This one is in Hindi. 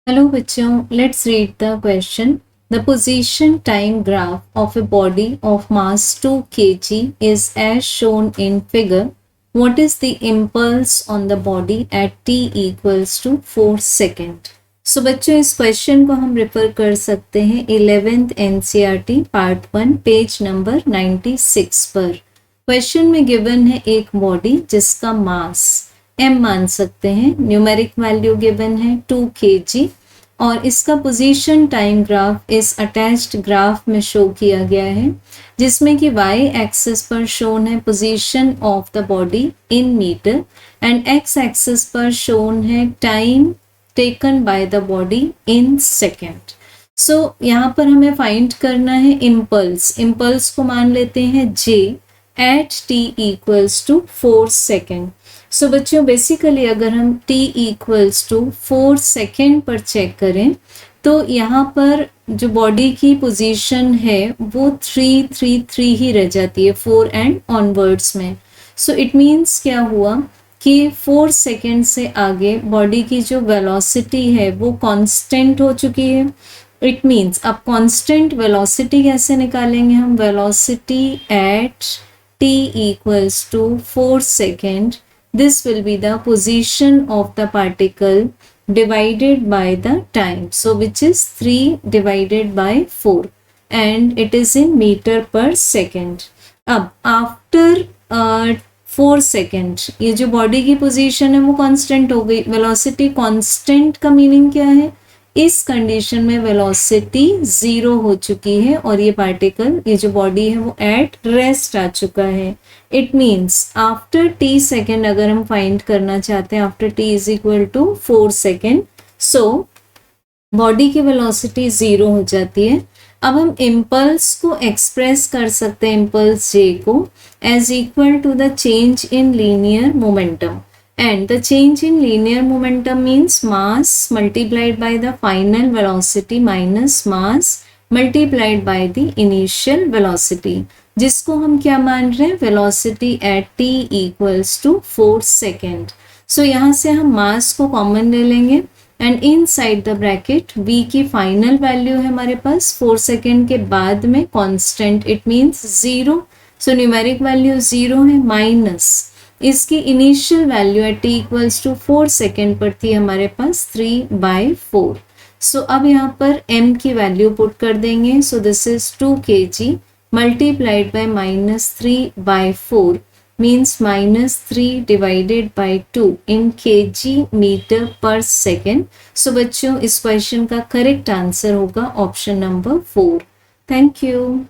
Hello bachcho, let's read the question. The position time graph of a body of mass 2 kg is as shown in figure. What is the impulse on the body at t equals to 4 second? So बच्चों इस क्वेश्चन को हम रेफर कर सकते हैं 11th NCERT part 1 page number 96 पर। क्वेश्चन में गिवन है एक बॉडी जिसका मास m मान सकते हैं, न्यूमेरिक वैल्यू गिवन है 2 kg और इसका पोजीशन टाइम ग्राफ इस अटैच्ड ग्राफ में शो किया गया है जिसमें कि y एक्सिस पर शोन है position of the body in meter and x axis पर शोन है time taken by the body in second. So यहाँ पर हमें फाइंड करना है इम्पल्स को मान लेते हैं j at t equals to 4 second. सो बच्चों बेसिकली अगर हम t इक्वल्स टू 4 सेकेंड पर चेक करें तो यहाँ पर जो बॉडी की पोजीशन है वो 333 ही रह जाती है 4 एंड ऑनवर्ड्स में। सो इट मीन्स क्या हुआ कि 4 सेकेंड से आगे बॉडी की जो वेलोसिटी है वो कांस्टेंट हो चुकी है। इट मीन्स अब कांस्टेंट वेलोसिटी कैसे निकालेंगे हम? Velocity at t equals to 4 second, this will be the position of the particle divided by the time, so which is 3 divided by 4 and it is in meter per second. अब after 4 सेकेंड ये जो बॉडी की पोजीशन है वो कांस्टेंट हो गई। वेलोसिटी कांस्टेंट का मीनिंग क्या है? इस कंडीशन में वेलोसिटी 0 हो चुकी है और ये पार्टिकल, ये जो बॉडी है वो एट रेस्ट आ चुका है। It means after t second अगर हम फाइंड करना चाहते हैं after t is equal to 4 second, so body की वेलोसिटी 0 हो जाती है। अब हम इम्पल्स को एक्सप्रेस कर सकते हैं, इम्पल्स j को as equal to the change in linear momentum, and the change in linear momentum means mass multiplied by the final velocity minus mass multiplied by the initial velocity, जिसको हम क्या मान रहे हैं? velocity at t equals to 4 second. so यहाँ से हम mass को कॉमन ले लेंगे and inside the bracket v की फाइनल वैल्यू है हमारे पास 4 सेकेंड के बाद में constant, it means 0। So numeric value 0 है माइनस इसकी इनिशियल वैल्यू है t इक्वल्स टू 4 सेकेंड पर थी हमारे पास 3/4। सो अब यहाँ पर m की वैल्यू पुट कर देंगे। So this is 2 kg multiplied by -3/4 means -3 divided by 2 in kg meter per second. सो बच्चों इस क्वेश्चन का करेक्ट आंसर होगा ऑप्शन नंबर 4। Thank you.